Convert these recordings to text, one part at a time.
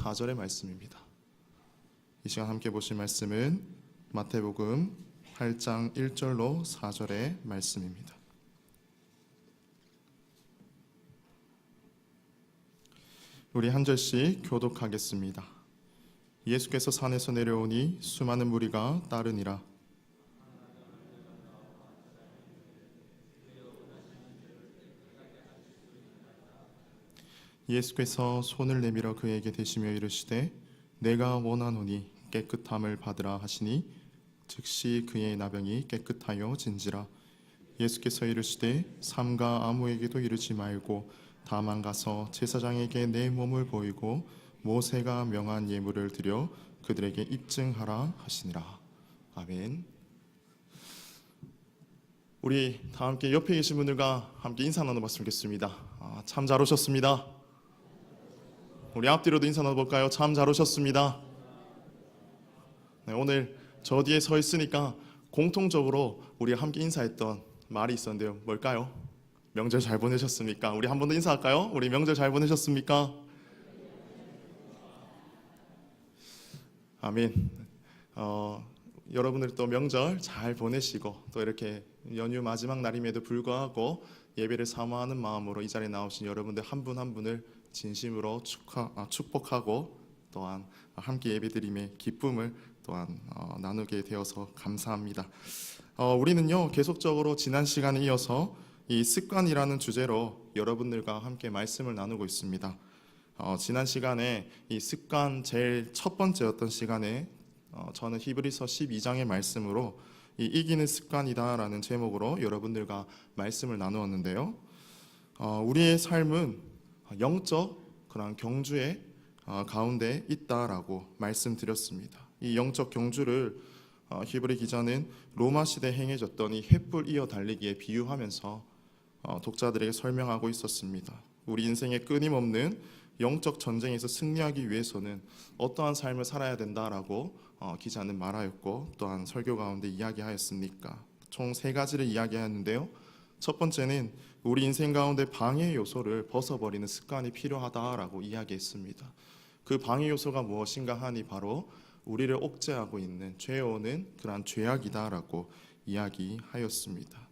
4절의 말씀입니다. 이 시간 함께 보실 말씀은 마태복음 8장 1절로 4절의 말씀입니다. 우리 한 절씩 교독하겠습니다. 예수께서 산에서 내려오니 수많은 무리가 따르니라. 예수께서 손을 내밀어 그에게 대시며 이르시되 내가 원하노니 깨끗함을 받으라 하시니 즉시 그의 나병이 깨끗하여 진지라. 예수께서 이르시되 삼가 아무에게도 이르지 말고 다만 가서 제사장에게 내 몸을 보이고 모세가 명한 예물을 드려 그들에게 입증하라 하시니라. 아멘. 우리 다 함께 옆에 계신 분들과 함께 인사 나눠봤으면 좋겠습니다. 참 잘 오셨습니다. 우리 앞뒤로도 인사 나눠볼까요? 참 잘 오셨습니다. 네, 오늘 저 뒤에 서 있으니까 공통적으로 우리 함께 인사했던 말이 있었는데요. 뭘까요? 명절 잘 보내셨습니까? 우리 한 번 더 인사할까요? 우리 명절 잘 보내셨습니까? 아멘. 여러분들 또 명절 잘 보내시고 또 이렇게 연휴 마지막 날임에도 불구하고 예배를 사모하는 마음으로 이 자리에 나오신 여러분들 한 분 한 분을 진심으로 축복하고 또한 함께 예배드림의 기쁨을 또한 나누게 되어서 감사합니다. 우리는요 계속적으로 지난 시간에 이어서 이 습관이라는 주제로 여러분들과 함께 말씀을 나누고 있습니다. 지난 시간에 이 습관 제일 첫 번째였던 시간에 저는 히브리서 12장의 말씀으로 이 이기는 습관이다라는 제목으로 여러분들과 말씀을 나누었는데요. 우리의 삶은 영적 그런 경주의 가운데 있다라고 말씀드렸습니다. 이 영적 경주를 히브리 기자는 로마 시대에 행해졌던 이 횃불 이어 달리기에 비유하면서 독자들에게 설명하고 있었습니다. 우리 인생의 끊임없는 영적 전쟁에서 승리하기 위해서는 어떠한 삶을 살아야 된다라고 기자는 말하였고 또한 설교 가운데 이야기하였습니까? 총 3가지를 이야기하였는데요. 첫 번째는 우리 인생 가운데 방해 요소를 벗어버리는 습관이 필요하다라고 이야기했습니다. 그 방해 요소가 무엇인가 하니 바로 우리를 옥죄하고 있는 죄어오는 그러한 죄악이다라고 이야기하였습니다.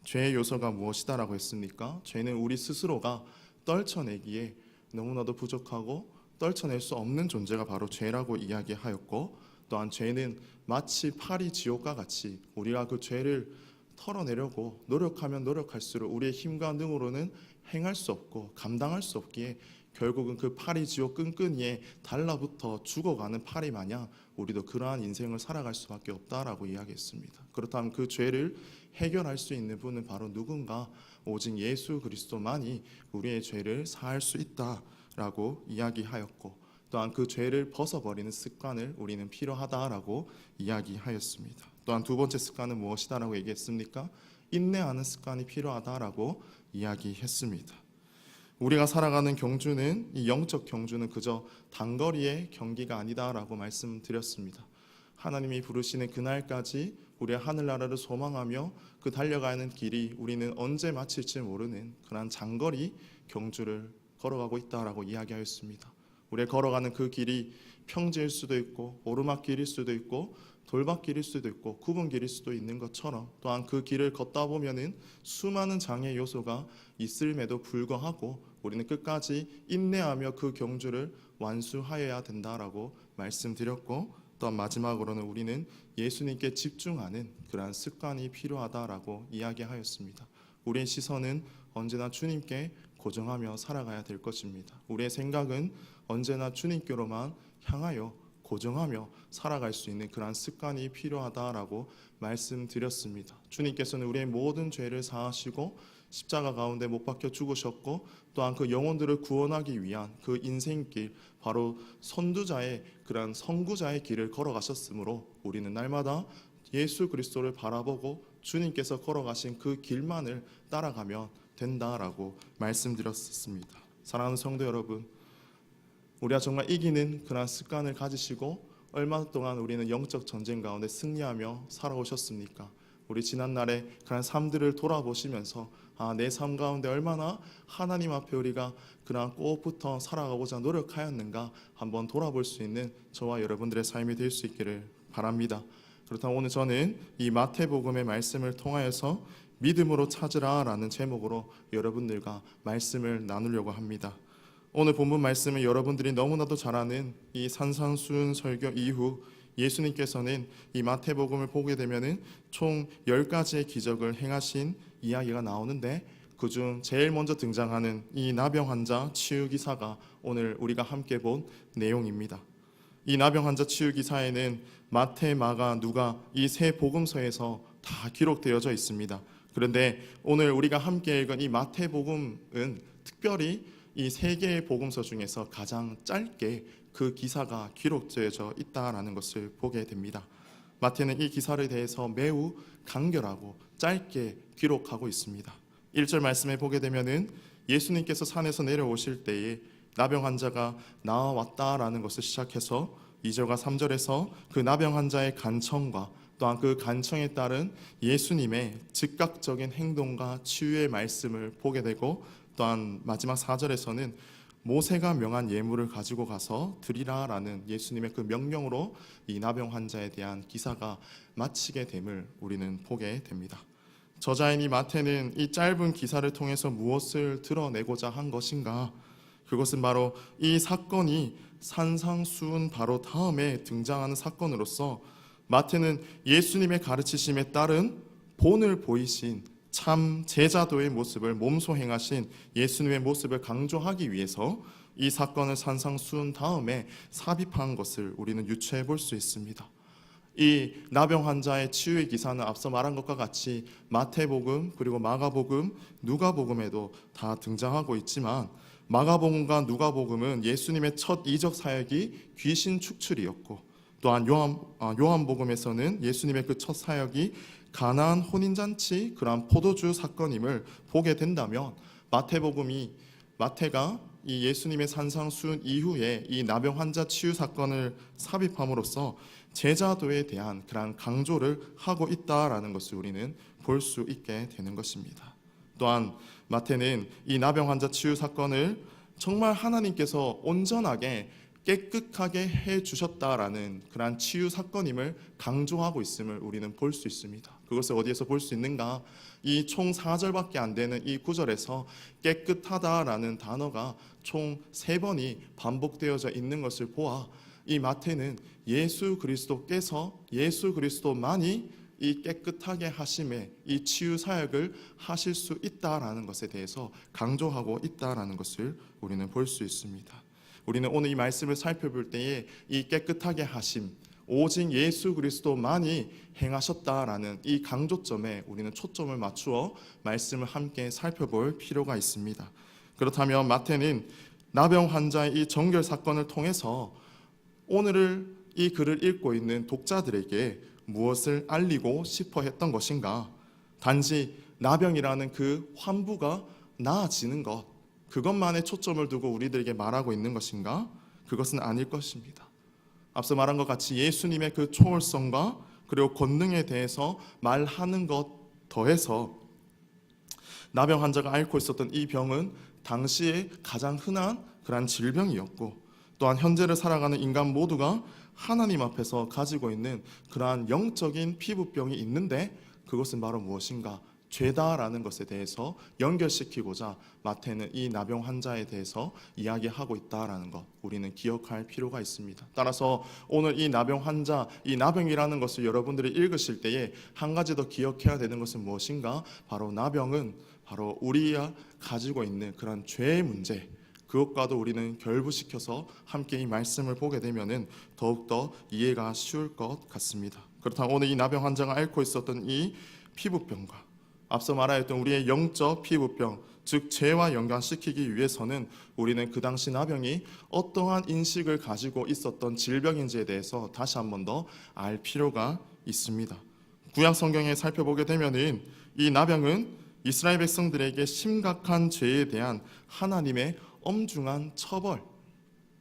죄의 요소가 무엇이다라고 했습니까? 죄는 우리 스스로가 떨쳐내기에 너무나도 부족하고 떨쳐낼 수 없는 존재가 바로 죄라고 이야기하였고 또한 죄는 마치 파리 지옥과 같이 우리가 그 죄를 털어내려고 노력하면 노력할수록 우리의 힘과 능으로는 행할 수 없고 감당할 수 없기에 결국은 그 파리 지옥 끈끈이에 달라붙어 죽어가는 파리 마냥 우리도 그러한 인생을 살아갈 수밖에 없다라고 이야기했습니다. 그렇다면 그 죄를 해결할 수 있는 분은 바로 누군가 오직 예수 그리스도만이 우리의 죄를 사할 수 있다라고 이야기하였고 또한 그 죄를 벗어버리는 습관을 우리는 필요하다라고 이야기하였습니다. 또한 두 번째 습관은 무엇이다라고 얘기했습니까? 인내하는 습관이 필요하다라고 이야기했습니다. 우리가 살아가는 경주는 이 영적 경주는 그저 단거리의 경기가 아니다라고 말씀드렸습니다. 하나님이 부르시는 그날까지 우리의 하늘나라를 소망하며 그 달려가는 길이 우리는 언제 마칠지 모르는 그런 장거리 경주를 걸어가고 있다라고 이야기하였습니다. 우리가 걸어가는 그 길이 평지일 수도 있고 오르막길일 수도 있고 돌밭길일 수도 있고 구분길일 수도 있는 것처럼 또한 그 길을 걷다 보면은 수많은 장애 요소가 있음에도 불구하고 우리는 끝까지 인내하며 그 경주를 완수하여야 된다라고 말씀드렸고 또한 마지막으로는 우리는 예수님께 집중하는 그러한 습관이 필요하다라고 이야기하였습니다. 우리의 시선은 언제나 주님께 고정하며 살아가야 될 것입니다. 우리의 생각은 언제나 주님께로만 향하여 고정하며 살아갈 수 있는 그러한 습관이 필요하다라고 말씀드렸습니다. 주님께서는 우리의 모든 죄를 사하시고 십자가 가운데 못 박혀 죽으셨고 또한 그 영혼들을 구원하기 위한 그 인생길 바로 선두자의 그러한 선구자의 길을 걸어가셨으므로 우리는 날마다 예수 그리스도를 바라보고 주님께서 걸어가신 그 길만을 따라가면 된다라고 말씀드렸습니다. 사랑하는 성도 여러분, 우리가 정말 이기는 그런 습관을 가지시고 얼마 동안 우리는 영적 전쟁 가운데 승리하며 살아오셨습니까? 우리 지난날의 그런 삶들을 돌아보시면서 내 삶 가운데 얼마나 하나님 앞에 우리가 그러한 꽃부터 살아가고자 노력하였는가 한번 돌아볼 수 있는 저와 여러분들의 삶이 될 수 있기를 바랍니다. 그렇다면 오늘 저는 이 마태복음의 말씀을 통하여서 믿음으로 찾으라 라는 제목으로 여러분들과 말씀을 나누려고 합니다. 오늘 본문 말씀은 여러분들이 너무나도 잘 아는 이 산상수훈 설교 이후 예수님께서는 이 마태복음을 보게 되면은 총 10가지의 기적을 행하신 이야기가 나오는데, 그중 제일 먼저 등장하는 이 나병 환자 치유 기사가 오늘 우리가 함께 본 내용입니다. 이 나병 환자 치유 기사에는 마태, 마가, 누가 이 세 복음서에서 다 기록되어져 있습니다. 그런데 오늘 우리가 함께 읽은 이 마태복음은 특별히 이 세 개의 복음서 중에서 가장 짧게 그 기사가 기록되어져 있다라는 것을 보게 됩니다. 마태는 이 기사에 대해서 매우 간결하고 짧게 기록하고 있습니다. 1절 말씀에 보게 되면은 예수님께서 산에서 내려오실 때에 나병 환자가 나와왔다라는 것을 시작해서 2절과 3절에서 그 나병 환자의 간청과 또한 그 간청에 따른 예수님의 즉각적인 행동과 치유의 말씀을 보게 되고, 또한 마지막 4절에서는 모세가 명한 예물을 가지고 가서 드리라라는 예수님의 그 명령으로 이 나병 환자에 대한 기사가 마치게 됨을 우리는 보게 됩니다. 저자인 이 마태는 이 짧은 기사를 통해서 무엇을 드러내고자 한 것인가? 그것은 바로 이 사건이 산상수훈 바로 다음에 등장하는 사건으로서 마태는 예수님의 가르치심에 따른 본을 보이신 참 제자도의 모습을 몸소 행하신 예수님의 모습을 강조하기 위해서 이 사건을 산상수훈 다음에 삽입한 것을 우리는 유추해 볼 수 있습니다. 이 나병 환자의 치유의 기사는 앞서 말한 것과 같이 마태복음 그리고 마가복음, 누가복음에도 다 등장하고 있지만, 마가복음과 누가복음은 예수님의 첫 이적 사역이 귀신 축출이었고, 또한 요한복음에서는 예수님의 그 첫 사역이 가나안 혼인잔치 그러한 포도주 사건임을 보게 된다면, 마태가 이 예수님의 산상수훈 이후에 이 나병 환자 치유 사건을 삽입함으로써 제자도에 대한 그러한 강조를 하고 있다라는 것을 우리는 볼 수 있게 되는 것입니다. 또한 마태는 이 나병 환자 치유 사건을 정말 하나님께서 온전하게 깨끗하게 해주셨다라는 그러한 치유 사건임을 강조하고 있음을 우리는 볼 수 있습니다. 그것을 어디에서 볼 수 있는가? 이 총 4절밖에 안 되는 이 구절에서 깨끗하다라는 단어가 총 3번이 반복되어져 있는 것을 보아 이 마태는 예수 그리스도만이 이 깨끗하게 하심에 이 치유 사역을 하실 수 있다라는 것에 대해서 강조하고 있다라는 것을 우리는 볼 수 있습니다. 우리는 오늘 이 말씀을 살펴볼 때에 이 깨끗하게 하심, 오직 예수 그리스도만이 행하셨다라는 이 강조점에 우리는 초점을 맞추어 말씀을 함께 살펴볼 필요가 있습니다. 그렇다면 마태는 나병 환자의 이 정결 사건을 통해서 오늘을 이 글을 읽고 있는 독자들에게 무엇을 알리고 싶어 했던 것인가? 단지 나병이라는 그 환부가 나아지는 것, 그것만에 초점을 두고 우리들에게 말하고 있는 것인가? 그것은 아닐 것입니다. 앞서 말한 것 같이 예수님의 그 초월성과 그리고 권능에 대해서 말하는 것 더해서 나병 환자가 앓고 있었던 이 병은 당시에 가장 흔한 그러한 질병이었고, 또한 현재를 살아가는 인간 모두가 하나님 앞에서 가지고 있는 그러한 영적인 피부병이 있는데, 그것은 바로 무엇인가? 죄다라는 것에 대해서 연결시키고자 마태는 이 나병 환자에 대해서 이야기하고 있다라는 것, 우리는 기억할 필요가 있습니다. 따라서 오늘 이 나병 환자, 이 나병이라는 것을 여러분들이 읽으실 때에 한 가지 더 기억해야 되는 것은 무엇인가? 바로 나병은 바로 우리가 가지고 있는 그런 죄의 문제, 그것과도 우리는 결부시켜서 함께 이 말씀을 보게 되면은 더욱더 이해가 쉬울 것 같습니다. 그렇다면 오늘 이 나병 환자가 앓고 있었던 이 피부병과 앞서 말하였던 우리의 영적 피부병, 즉 죄와 연관시키기 위해서는 우리는 그 당시 나병이 어떠한 인식을 가지고 있었던 질병인지에 대해서 다시 한 번 더 알 필요가 있습니다. 구약 성경에 살펴보게 되면은 이 나병은 이스라엘 백성들에게 심각한 죄에 대한 하나님의 엄중한 처벌,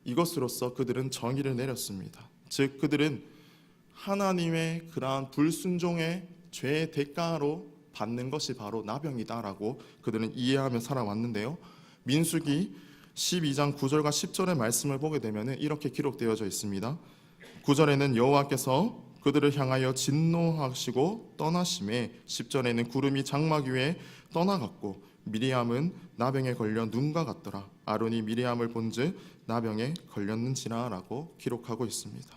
이것으로서 그들은 정의를 내렸습니다. 즉 그들은 하나님의 그러한 불순종의 죄의 대가로 받는 것이 바로 나병이다라고 그들은 이해하며 살아왔는데요. 민수기 12장 9절과 10절의 말씀을 보게 되면 이렇게 기록되어져 있습니다. 9절에는 여호와께서 그들을 향하여 진노하시고 떠나심에 10절에는 구름이 장막 위에 떠나갔고 미리암은 나병에 걸려 눈과 같더라. 아론이 미리암을 본즉 나병에 걸렸는지라 라고 기록하고 있습니다.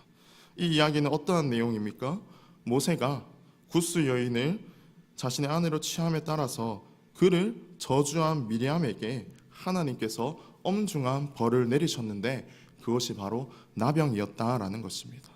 이 이야기는 어떠한 내용입니까? 모세가 구스 여인을 자신의 아내로 취함에 따라서 그를 저주한 미리암에게 하나님께서 엄중한 벌을 내리셨는데 그것이 바로 나병이었다라는 것입니다.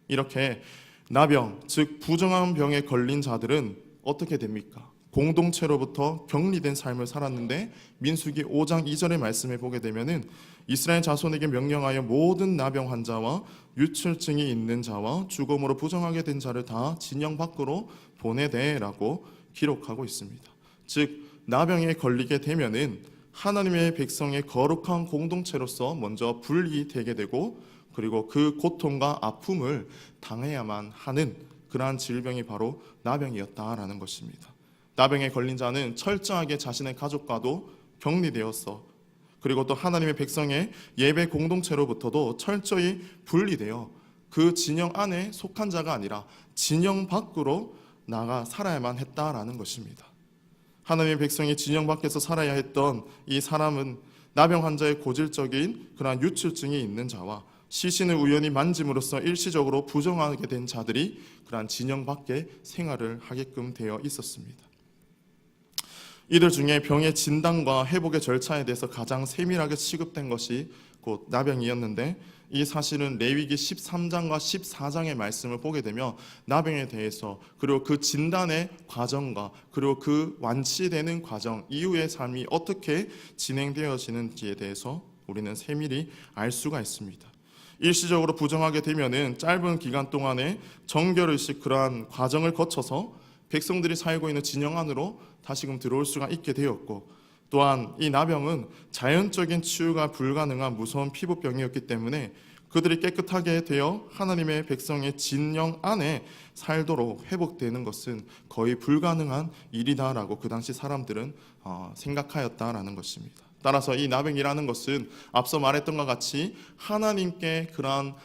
이렇게 나병, 즉 부정한 병에 걸린 자들은 어떻게 됩니까? 공동체로부터 격리된 삶을 살았는데 민수기 5장 2절의 말씀을 보게 되면은 이스라엘 자손에게 명령하여 모든 나병 환자와 유출증이 있는 자와 죽음으로 부정하게 된 자를 다 진영 밖으로 보내되라고 기록하고 있습니다. 즉 나병에 걸리게 되면은 하나님의 백성의 거룩한 공동체로서 먼저 분리되게 되고 그리고 그 고통과 아픔을 당해야만 하는 그러한 질병이 바로 나병이었다라는 것입니다. 나병에 걸린 자는 철저하게 자신의 가족과도 격리되었어. 그리고 또 하나님의 백성의 예배 공동체로부터도 철저히 분리되어 그 진영 안에 속한 자가 아니라 진영 밖으로 나가 살아야만 했다라는 것입니다. 하나님의 백성이 진영 밖에서 살아야 했던 이 사람은 나병 환자의 고질적인 그러한 유출증이 있는 자와 시신을 우연히 만짐으로써 일시적으로 부정하게 된 자들이 그러한 진영 밖에 생활을 하게끔 되어 있었습니다. 이들 중에 병의 진단과 회복의 절차에 대해서 가장 세밀하게 취급된 것이 곧 나병이었는데 이 사실은 레위기 13장과 14장의 말씀을 보게 되면 나병에 대해서 그리고 그 진단의 과정과 그리고 그 완치되는 과정 이후의 삶이 어떻게 진행되어지는지에 대해서 우리는 세밀히 알 수가 있습니다. 일시적으로 부정하게 되면은 짧은 기간 동안에 정결의식 그러한 과정을 거쳐서 백성들이 살고 있는 진영 안으로 다시금 들어올 수가 있게 되었고 또한 이 나병은 자연적인 치유가 불가능한 무서운 피부병이었기 때문에 그들이 깨끗하게 되어 하나님의 백성의 진영 안에 살도록 회복되는 것은 거의 불가능한 일이다라고 그 당시 사람들은 생각하였다라는 것입니다. 따라서 이 나병이라는 것은 앞서 말했던 것 같이 하나님께 그러한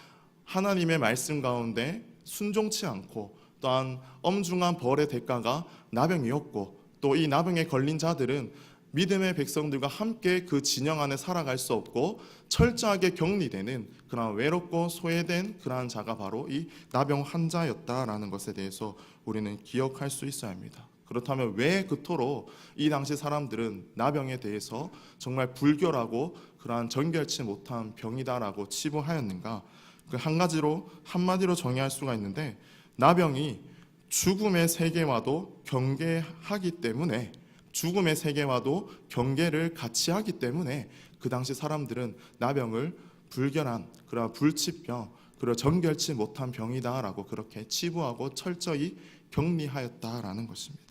하나님의 말씀 가운데 순종치 않고 또한 엄중한 벌의 대가가 나병이었고 또 이 나병에 걸린 자들은 믿음의 백성들과 함께 그 진영 안에 살아갈 수 없고 철저하게 격리되는 그러한 외롭고 소외된 그러한 자가 바로 이 나병 환자였다라는 것에 대해서 우리는 기억할 수 있어야 합니다. 그렇다면 왜 그토록 이 당시 사람들은 나병에 대해서 정말 불결하고 그러한 정결치 못한 병이다라고 치부하였는가? 그 한마디로 정의할 수가 있는데 나병이 죽음의 세계와도 경계하기 때문에 죽음의 세계와도 경계를 같이 하기 때문에 그 당시 사람들은 나병을 불결한 그런 불치병 그리고 정결치 못한 병이다라고 그렇게 치부하고 철저히 격리하였다라는 것입니다.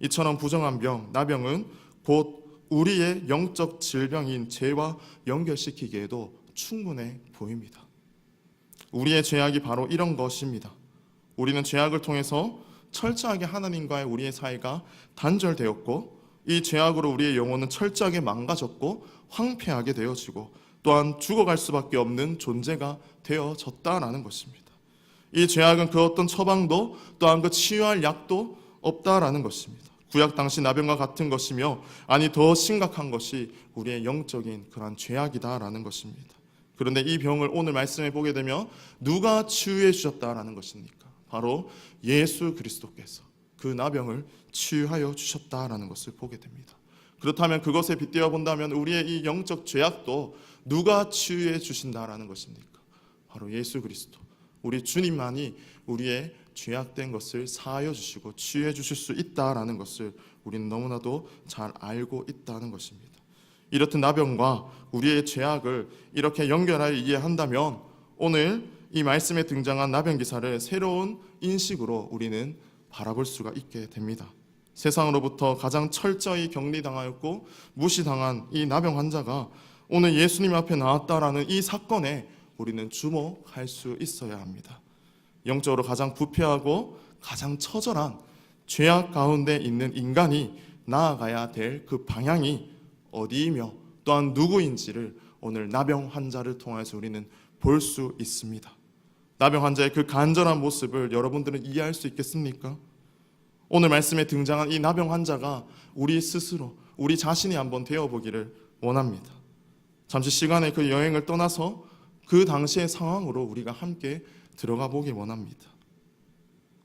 이처럼 부정한 병, 나병은 곧 우리의 영적 질병인 죄와 연결시키기에도 충분해 보입니다. 우리의 죄악이 바로 이런 것입니다. 우리는 죄악을 통해서 철저하게 하나님과의 우리의 사이가 단절되었고 이 죄악으로 우리의 영혼은 철저하게 망가졌고 황폐하게 되어지고 또한 죽어갈 수밖에 없는 존재가 되어졌다라는 것입니다. 이 죄악은 그 어떤 처방도 또한 그 치유할 약도 없다라는 것입니다. 구약 당시 나병과 같은 것이며 아니 더 심각한 것이 우리의 영적인 그러한 죄악이다라는 것입니다. 그런데 이 병을 오늘 말씀해 보게 되면 누가 치유해 주셨다라는 것입니까? 바로 예수 그리스도께서 그 나병을 치유하여 주셨다라는 것을 보게 됩니다. 그렇다면 그것에 빗대어 본다면 우리의 이 영적 죄악도 누가 치유해 주신다라는 것입니까? 바로 예수 그리스도 우리 주님만이 우리의 죄악된 것을 사하여 주시고 치유해 주실 수 있다라는 것을 우리는 너무나도 잘 알고 있다는 것입니다. 이렇듯 나병과 우리의 죄악을 이렇게 연결하여 이해한다면 오늘 이 말씀에 등장한 나병 기사를 새로운 인식으로 우리는 바라볼 수가 있게 됩니다. 세상으로부터 가장 철저히 격리당하였고 무시당한 이 나병 환자가 오늘 예수님 앞에 나왔다라는 이 사건에 우리는 주목할 수 있어야 합니다. 영적으로 가장 부패하고 가장 처절한 죄악 가운데 있는 인간이 나아가야 될 그 방향이 어디이며 또한 누구인지를 오늘 나병 환자를 통해서 우리는 볼 수 있습니다. 나병 환자의 그 간절한 모습을 여러분들은 이해할 수 있겠습니까? 오늘 말씀에 등장한 이 나병 환자가 우리 스스로, 우리 자신이 한번 되어보기를 원합니다. 잠시 시간의 그 여행을 떠나서 그 당시의 상황으로 우리가 함께 들어가 보기 원합니다.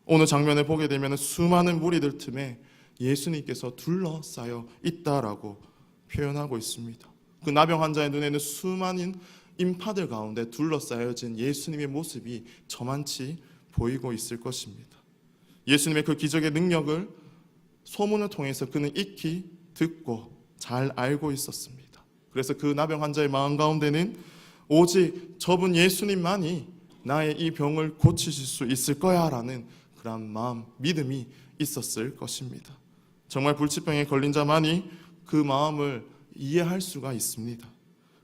오늘 장면을 보게 되면 수많은 무리들 틈에 예수님께서 둘러싸여 있다라고 표현하고 있습니다. 그 나병 환자의 눈에는 수많은 인파들 가운데 둘러싸여진 예수님의 모습이 저만치 보이고 있을 것입니다. 예수님의 그 기적의 능력을 소문을 통해서 그는 익히 듣고 잘 알고 있었습니다. 그래서 그 나병 환자의 마음 가운데는 오직 저분 예수님만이 나의 이 병을 고치실 수 있을 거야 라는 그런 마음, 믿음이 있었을 것입니다. 정말 불치병에 걸린 자만이 그 마음을 이해할 수가 있습니다.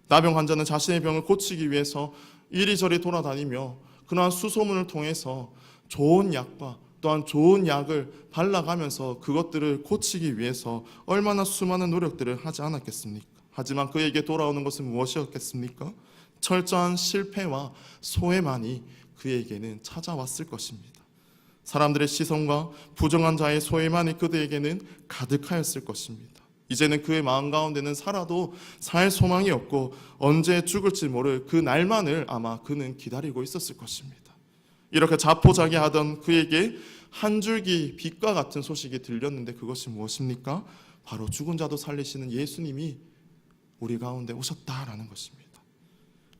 나병 환자는 자신의 병을 고치기 위해서 이리저리 돌아다니며 그러한 수소문을 통해서 좋은 약과 또한 좋은 약을 발라가면서 그것들을 고치기 위해서 얼마나 수많은 노력들을 하지 않았겠습니까? 하지만 그에게 돌아오는 것은 무엇이었겠습니까? 철저한 실패와 소외만이 그에게는 찾아왔을 것입니다. 사람들의 시선과 부정한 자의 소외만이 그들에게는 가득하였을 것입니다. 이제는 그의 마음 가운데는 살아도 살 소망이 없고 언제 죽을지 모를 그 날만을 아마 그는 기다리고 있었을 것입니다. 이렇게 자포자기하던 그에게 한 줄기 빛과 같은 소식이 들렸는데 그것이 무엇입니까? 바로 죽은 자도 살리시는 예수님이 우리 가운데 오셨다라는 것입니다.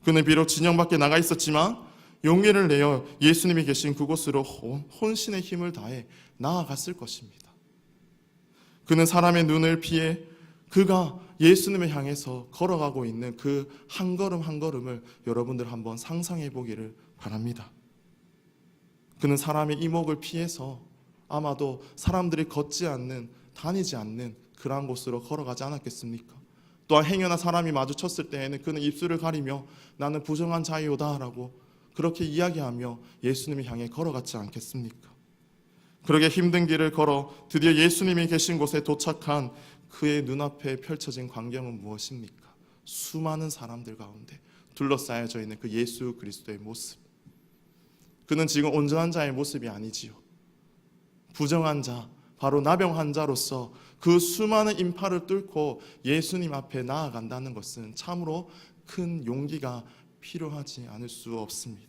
그는 비록 진영 밖에 나가 있었지만 용기를 내어 예수님이 계신 그곳으로 혼신의 힘을 다해 나아갔을 것입니다. 그는 사람의 눈을 피해 그가 예수님을 향해서 걸어가고 있는 그 한 걸음 한 걸음을 여러분들 한번 상상해 보기를 바랍니다. 그는 사람의 이목을 피해서 아마도 사람들이 걷지 않는, 다니지 않는 그러한 곳으로 걸어가지 않았겠습니까? 또한 행여나 사람이 마주쳤을 때에는 그는 입술을 가리며 나는 부정한 자이오다라고 그렇게 이야기하며 예수님을 향해 걸어갔지 않겠습니까? 그렇게 힘든 길을 걸어 드디어 예수님이 계신 곳에 도착한 그의 눈앞에 펼쳐진 광경은 무엇입니까? 수많은 사람들 가운데 둘러싸여져 있는 그 예수 그리스도의 모습. 그는 지금 온전한 자의 모습이 아니지요. 부정한 자, 바로 나병 환자로서 그 수많은 인파를 뚫고 예수님 앞에 나아간다는 것은 참으로 큰 용기가 필요하지 않을 수 없습니다.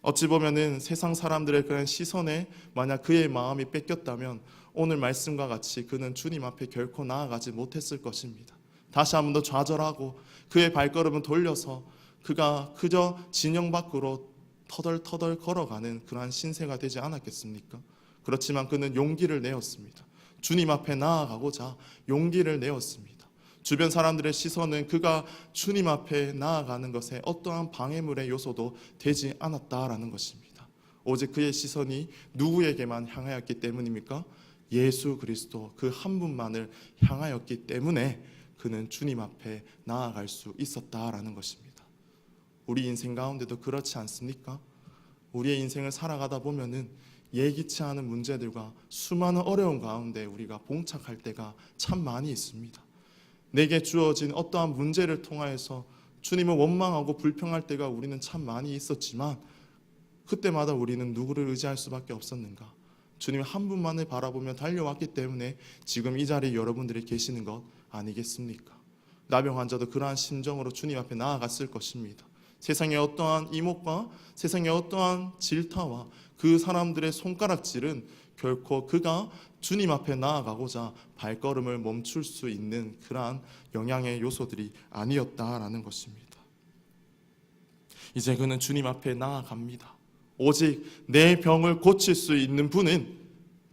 어찌 보면은 세상 사람들의 그런 시선에 만약 그의 마음이 뺏겼다면 오늘 말씀과 같이 그는 주님 앞에 결코 나아가지 못했을 것입니다. 다시 한 번 더 좌절하고 그의 발걸음을 돌려서 그가 그저 진영 밖으로 터덜터덜 걸어가는 그러한 신세가 되지 않았겠습니까? 그렇지만 그는 용기를 내었습니다. 주님 앞에 나아가고자 용기를 내었습니다. 주변 사람들의 시선은 그가 주님 앞에 나아가는 것에 어떠한 방해물의 요소도 되지 않았다라는 것입니다. 오직 그의 시선이 누구에게만 향하였기 때문입니까? 예수 그리스도 그 한 분만을 향하였기 때문에 그는 주님 앞에 나아갈 수 있었다라는 것입니다. 우리 인생 가운데도 그렇지 않습니까? 우리의 인생을 살아가다 보면은 예기치 않은 문제들과 수많은 어려움 가운데 우리가 봉착할 때가 참 많이 있습니다. 내게 주어진 어떠한 문제를 통하여서 주님을 원망하고 불평할 때가 우리는 참 많이 있었지만 그때마다 우리는 누구를 의지할 수밖에 없었는가? 주님 한 분만을 바라보며 달려왔기 때문에 지금 이 자리에 여러분들이 계시는 것 아니겠습니까? 나병 환자도 그러한 심정으로 주님 앞에 나아갔을 것입니다. 세상의 어떠한 이목과 세상의 어떠한 질타와 그 사람들의 손가락질은 결코 그가 주님 앞에 나아가고자 발걸음을 멈출 수 있는 그러한 영향의 요소들이 아니었다라는 것입니다. 이제 그는 주님 앞에 나아갑니다. 오직 내 병을 고칠 수 있는 분은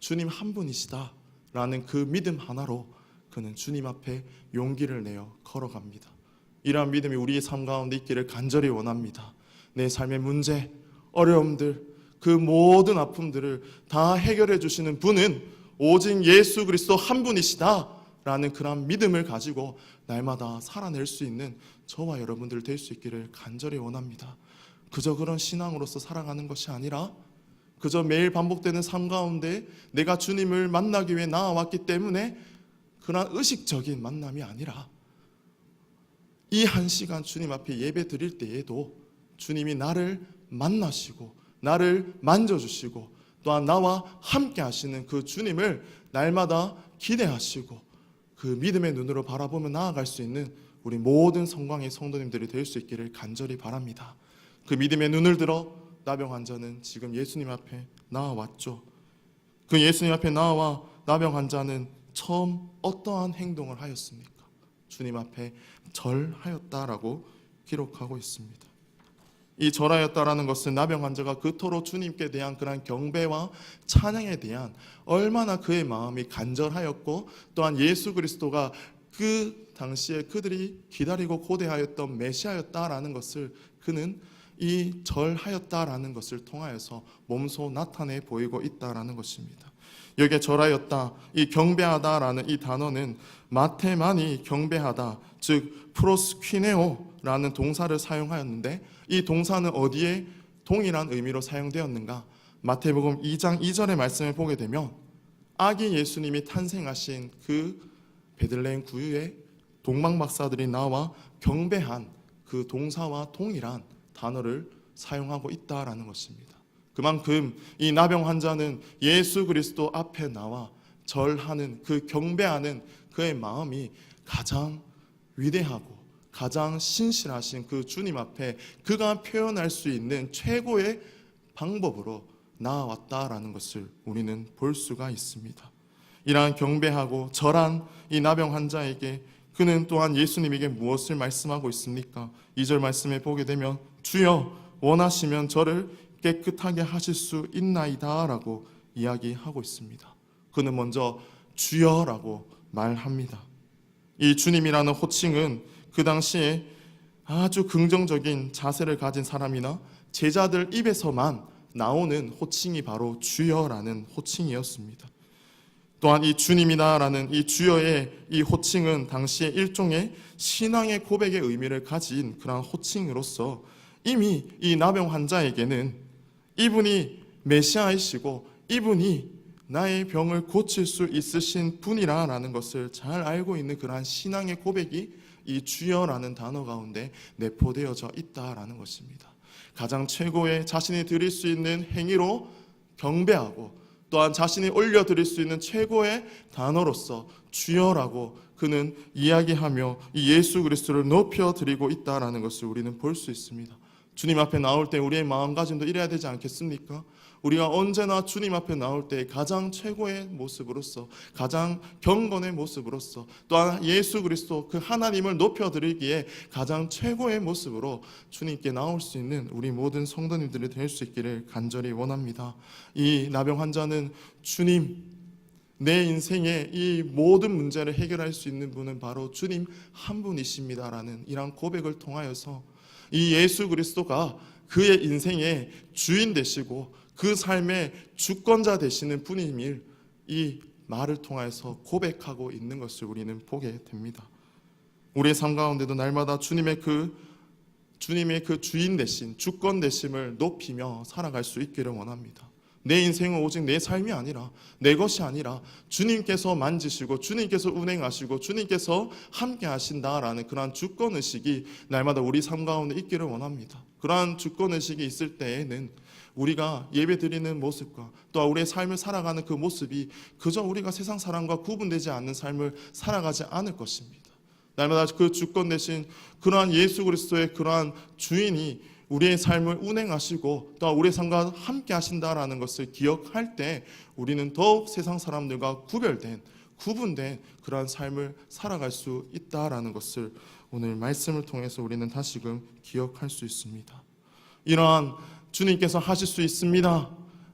주님 한 분이시다라는 그 믿음 하나로 그는 주님 앞에 용기를 내어 걸어갑니다. 이러한 믿음이 우리의 삶 가운데 있기를 간절히 원합니다. 내 삶의 문제, 어려움들, 그 모든 아픔들을 다 해결해 주시는 분은 오직 예수 그리스도 한 분이시다라는 그런 믿음을 가지고 날마다 살아낼 수 있는 저와 여러분들 될 수 있기를 간절히 원합니다. 그저 그런 신앙으로서 살아가는 것이 아니라 그저 매일 반복되는 삶 가운데 내가 주님을 만나기 위해 나아왔기 때문에 그런 의식적인 만남이 아니라 이 한 시간 주님 앞에 예배 드릴 때에도 주님이 나를 만나시고 나를 만져주시고 또한 나와 함께 하시는 그 주님을 날마다 기대하시고 그 믿음의 눈으로 바라보며 나아갈 수 있는 우리 모든 성광의 성도님들이 될 수 있기를 간절히 바랍니다. 그 믿음의 눈을 들어 나병 환자는 지금 예수님 앞에 나아왔죠. 그 예수님 앞에 나와 나병 환자는 처음 어떠한 행동을 하였습니까? 주님 앞에 절하였다라고 기록하고 있습니다. 이 절하였다라는 것은 나병 환자가 그토록 주님께 대한 그런 경배와 찬양에 대한 얼마나 그의 마음이 간절하였고 또한 예수 그리스도가 그 당시에 그들이 기다리고 고대하였던 메시아였다라는 것을 그는 이 절하였다라는 것을 통하여서 몸소 나타내 보이고 있다라는 것입니다. 여기에 절하였다, 이 경배하다라는 이 단어는 마테만이 경배하다, 즉 프로스퀴네오라는 동사를 사용하였는데 이 동사는 어디에 동일한 의미로 사용되었는가? 마태복음 2장 2절의 말씀을 보게 되면 아기 예수님이 탄생하신 그 베들레헴 구유에 동방박사들이 나와 경배한 그 동사와 동일한 단어를 사용하고 있다라는 것입니다. 그만큼 이 나병 환자는 예수 그리스도 앞에 나와 절하는 그 경배하는 그의 마음이 가장 위대하고 가장 신실하신 그 주님 앞에 그가 표현할 수 있는 최고의 방법으로 나아왔다라는 것을 우리는 볼 수가 있습니다. 이러한 경배하고 절한 이 나병 환자에게 그는 또한 예수님에게 무엇을 말씀하고 있습니까? 2절 말씀에 보게 되면 주여 원하시면 저를 깨끗하게 하실 수 있나이다 라고 이야기하고 있습니다. 그는 먼저 주여라고 말합니다. 이 주님이라는 호칭은 그 당시에 아주 긍정적인 자세를 가진 사람이나 제자들 입에서만 나오는 호칭이 바로 주여라는 호칭이었습니다. 또한 이 주님이다라는 이 주여의 이 호칭은 당시에 일종의 신앙의 고백의 의미를 가진 그런 호칭으로서 이미 이 나병 환자에게는 이분이 메시아이시고 이분이 나의 병을 고칠 수 있으신 분이라는 것을 잘 알고 있는 그러한 신앙의 고백이 이 주여라는 단어 가운데 내포되어져 있다라는 것입니다. 가장 최고의 자신이 드릴 수 있는 행위로 경배하고 또한 자신이 올려드릴 수 있는 최고의 단어로서 주여라고 그는 이야기하며 이 예수 그리스도를 높여드리고 있다라는 것을 우리는 볼 수 있습니다. 주님 앞에 나올 때 우리의 마음가짐도 이래야 되지 않겠습니까? 우리가 언제나 주님 앞에 나올 때 가장 최고의 모습으로서 가장 경건의 모습으로서 또한 예수 그리스도 그 하나님을 높여드리기에 가장 최고의 모습으로 주님께 나올 수 있는 우리 모든 성도님들이 될 수 있기를 간절히 원합니다. 이 나병 환자는 주님, 내 인생의 이 모든 문제를 해결할 수 있는 분은 바로 주님 한 분이십니다라는 이런 고백을 통하여서 이 예수 그리스도가 그의 인생의 주인 되시고 그 삶의 주권자 되시는 분임을 이 말을 통해서 고백하고 있는 것을 우리는 보게 됩니다. 우리의 삶 가운데도 날마다 주님의 그 주인 되신 주권 되심을 높이며 살아갈 수 있기를 원합니다. 내 인생은 오직 내 삶이 아니라 내 것이 아니라 주님께서 만지시고 주님께서 운행하시고 주님께서 함께 하신다라는 그러한 주권의식이 날마다 우리 삶 가운데 있기를 원합니다. 그러한 주권의식이 있을 때에는 우리가 예배드리는 모습과 또 우리의 삶을 살아가는 그 모습이 그저 우리가 세상 사람과 구분되지 않는 삶을 살아가지 않을 것입니다. 날마다 그 주권 대신 그러한 예수 그리스도의 그러한 주인이 우리의 삶을 운행하시고 또 우리의 삶과 함께 하신다라는 것을 기억할 때 우리는 더욱 세상 사람들과 구분된 그러한 삶을 살아갈 수 있다라는 것을 오늘 말씀을 통해서 우리는 다시금 기억할 수 있습니다. 이러한 주님께서 하실 수 있습니다,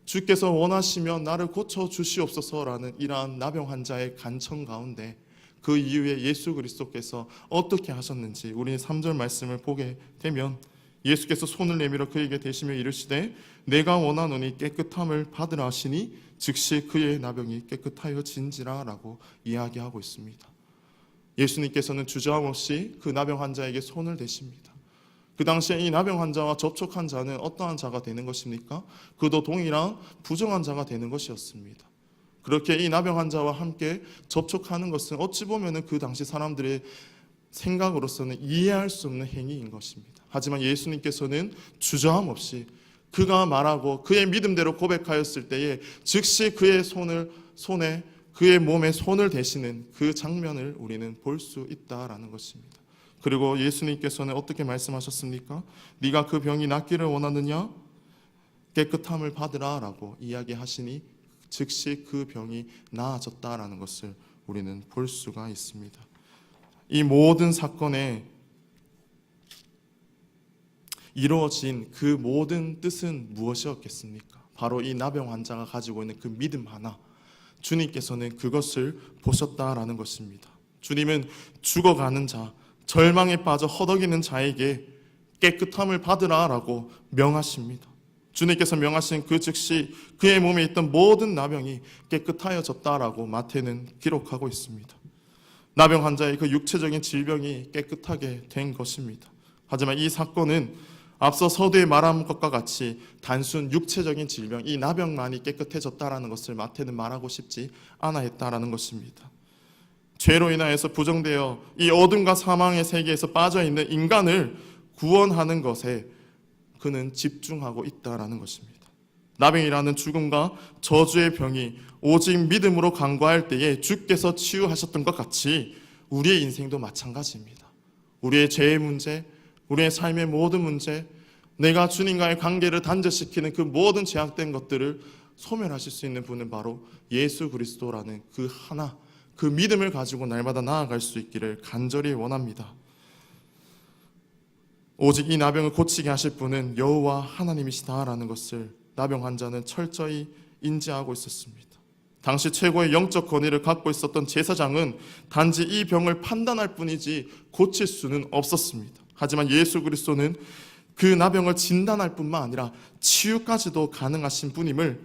주께서 원하시면 나를 고쳐 주시옵소서라는 이러한 나병 환자의 간청 가운데 그 이후에 예수 그리스도께서 어떻게 하셨는지 우리 3절 말씀을 보게 되면 예수께서 손을 내밀어 그에게 대시며 이르시되 내가 원하노니 깨끗함을 받으라 하시니 즉시 그의 나병이 깨끗하여진지라 라고 이야기하고 있습니다. 예수님께서는 주저함 없이 그 나병 환자에게 손을 대십니다. 그 당시에 이 나병 환자와 접촉한 자는 어떠한 자가 되는 것입니까? 그도 동일한 부정한 자가 되는 것이었습니다. 그렇게 이 나병 환자와 함께 접촉하는 것은 어찌 보면 그 당시 사람들의 생각으로서는 이해할 수 없는 행위인 것입니다. 하지만 예수님께서는 주저함 없이 그가 말하고 그의 믿음대로 고백하였을 때에 즉시 그의 손에 그의 몸에 손을 대시는 그 장면을 우리는 볼 수 있다라는 것입니다. 그리고 예수님께서는 어떻게 말씀하셨습니까? 네가 그 병이 낫기를 원하느냐? 깨끗함을 받으라 라고 이야기하시니 즉시 그 병이 나아졌다라는 것을 우리는 볼 수가 있습니다. 이 모든 사건에 이루어진 그 모든 뜻은 무엇이었겠습니까? 바로 이 나병 환자가 가지고 있는 그 믿음 하나, 주님께서는 그것을 보셨다라는 것입니다. 주님은 죽어가는 자, 절망에 빠져 허덕이는 자에게 깨끗함을 받으라라고 명하십니다. 주님께서 명하신 그 즉시 그의 몸에 있던 모든 나병이 깨끗하여졌다라고 마태는 기록하고 있습니다. 나병 환자의 그 육체적인 질병이 깨끗하게 된 것입니다. 하지만 이 사건은 앞서 서두에 말한 것과 같이 단순 육체적인 질병, 이 나병만이 깨끗해졌다라는 것을 마태는 말하고 싶지 않아 했다라는 것입니다. 죄로 인하여서 부정되어 이 어둠과 사망의 세계에서 빠져있는 인간을 구원하는 것에 그는 집중하고 있다라는 것입니다. 나병이라는 죽음과 저주의 병이 오직 믿음으로 간구할 때에 주께서 치유하셨던 것 같이 우리의 인생도 마찬가지입니다. 우리의 죄의 문제, 우리의 삶의 모든 문제, 내가 주님과의 관계를 단절시키는 그 모든 제약된 것들을 소멸하실 수 있는 분은 바로 예수 그리스도라는 그 하나, 그 믿음을 가지고 날마다 나아갈 수 있기를 간절히 원합니다. 오직 이 나병을 고치게 하실 분은 여호와 하나님이시다라는 것을 나병 환자는 철저히 인지하고 있었습니다. 당시 최고의 영적 권위를 갖고 있었던 제사장은 단지 이 병을 판단할 뿐이지 고칠 수는 없었습니다. 하지만 예수 그리스도는 그 나병을 진단할 뿐만 아니라 치유까지도 가능하신 분임을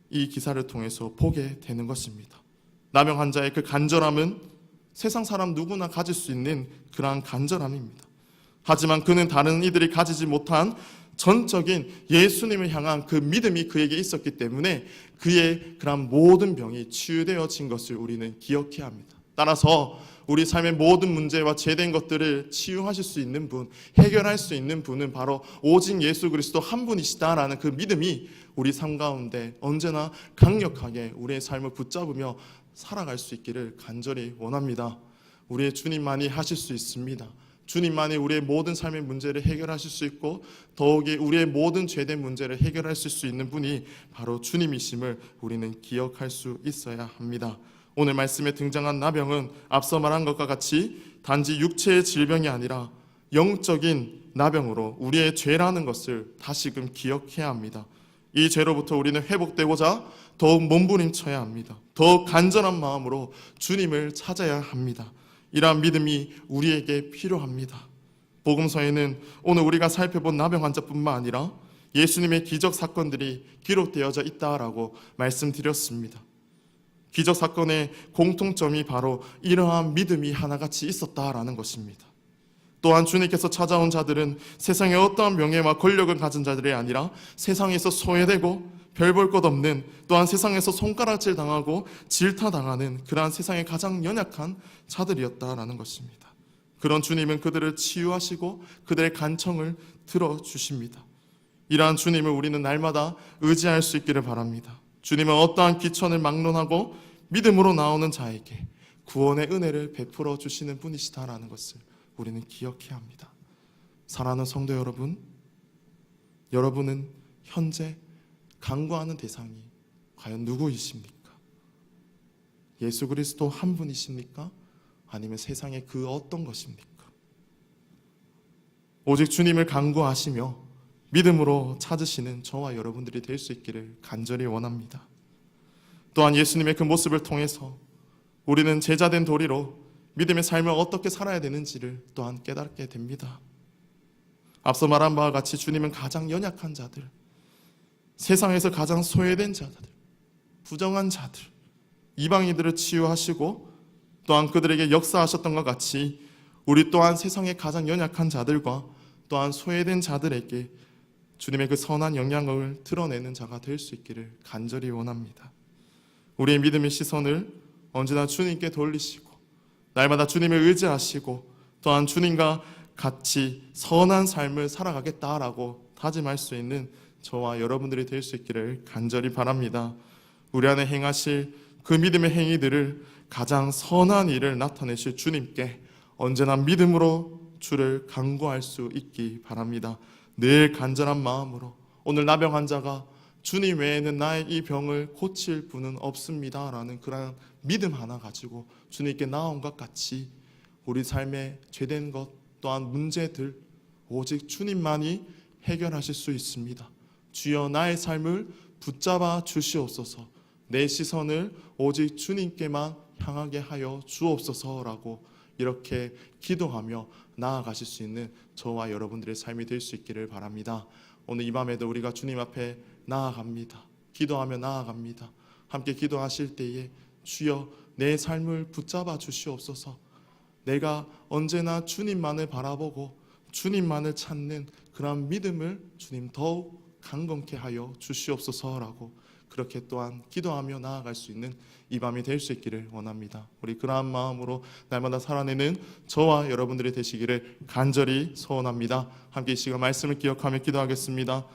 이 기사를 통해서 보게 되는 것입니다. 나병 환자의 그 간절함은 세상 사람 누구나 가질 수 있는 그러한 간절함입니다. 하지만 그는 다른 이들이 가지지 못한 전적인 예수님을 향한 그 믿음이 그에게 있었기 때문에 그의 그런 모든 병이 치유되어진 것을 우리는 기억해야 합니다. 따라서 우리 삶의 모든 문제와 죄된 것들을 치유하실 수 있는 분, 해결할 수 있는 분은 바로 오직 예수 그리스도 한 분이시다라는 그 믿음이 우리 삶 가운데 언제나 강력하게 우리의 삶을 붙잡으며 살아갈 수 있기를 간절히 원합니다. 우리의 주님만이 하실 수 있습니다. 주님만이 우리의 모든 삶의 문제를 해결하실 수 있고 더욱이 우리의 모든 죄된 문제를 해결하실 수 있는 분이 바로 주님이심을 우리는 기억할 수 있어야 합니다. 오늘 말씀에 등장한 나병은 앞서 말한 것과 같이 단지 육체의 질병이 아니라 영적인 나병으로 우리의 죄라는 것을 다시금 기억해야 합니다. 이 죄로부터 우리는 회복되고자 더욱 몸부림쳐야 합니다. 더욱 간절한 마음으로 주님을 찾아야 합니다. 이러한 믿음이 우리에게 필요합니다. 복음서에는 오늘 우리가 살펴본 나병 환자뿐만 아니라 예수님의 기적 사건들이 기록되어져 있다라고 말씀드렸습니다. 기적 사건의 공통점이 바로 이러한 믿음이 하나같이 있었다라는 것입니다. 또한 주님께서 찾아온 자들은 세상의 어떠한 명예와 권력을 가진 자들이 아니라 세상에서 소외되고 별 볼 것 없는, 또한 세상에서 손가락질 당하고 질타당하는 그러한 세상의 가장 연약한 자들이었다라는 것입니다. 그런 주님은 그들을 치유하시고 그들의 간청을 들어주십니다. 이러한 주님을 우리는 날마다 의지할 수 있기를 바랍니다. 주님은 어떠한 귀천을 막론하고 믿음으로 나오는 자에게 구원의 은혜를 베풀어 주시는 분이시다라는 것을 우리는 기억해야 합니다. 사랑하는 성도 여러분, 여러분은 현재 간구하는 대상이 과연 누구이십니까? 예수 그리스도 한 분이십니까? 아니면 세상의 그 어떤 것입니까? 오직 주님을 간구하시며 믿음으로 찾으시는 저와 여러분들이 될 수 있기를 간절히 원합니다. 또한 예수님의 그 모습을 통해서 우리는 제자된 도리로 믿음의 삶을 어떻게 살아야 되는지를 또한 깨닫게 됩니다. 앞서 말한 바와 같이 주님은 가장 연약한 자들, 세상에서 가장 소외된 자들, 부정한 자들, 이방인들을 치유하시고 또한 그들에게 역사하셨던 것 같이 우리 또한 세상의 가장 연약한 자들과 또한 소외된 자들에게 주님의 그 선한 영향을 드러내는 자가 될 수 있기를 간절히 원합니다. 우리의 믿음의 시선을 언제나 주님께 돌리시고 날마다 주님을 의지하시고 또한 주님과 같이 선한 삶을 살아가겠다라고 다짐할 수 있는 저와 여러분들이 될 수 있기를 간절히 바랍니다. 우리 안에 행하실 그 믿음의 행위들을 가장 선한 일을 나타내실 주님께 언제나 믿음으로 주를 간구할 수 있기 바랍니다. 늘 간절한 마음으로 오늘 나병 환자가 주님 외에는 나의 이 병을 고칠 분은 없습니다 라는 그런 믿음 하나 가지고 주님께 나온 것 같이 우리 삶에 죄된 것 또한 문제들 오직 주님만이 해결하실 수 있습니다. 주여 나의 삶을 붙잡아 주시옵소서. 내 시선을 오직 주님께만 향하게 하여 주옵소서라고 이렇게 기도하며 나아가실 수 있는 저와 여러분들의 삶이 될 수 있기를 바랍니다. 오늘 이 밤에도 우리가 주님 앞에 나아갑니다. 기도하며 나아갑니다. 함께 기도하실 때에 주여 내 삶을 붙잡아 주시옵소서. 내가 언제나 주님만을 바라보고 주님만을 찾는 그런 믿음을 주님 더욱 강건케 하여 주시옵소서라고 그렇게 또한 기도하며 나아갈 수 있는 이 밤이 될 수 있기를 원합니다. 우리 그러한 마음으로 날마다 살아내는 저와 여러분들이 되시기를 간절히 소원합니다. 함께 이 시간 말씀을 기억하며 기도하겠습니다.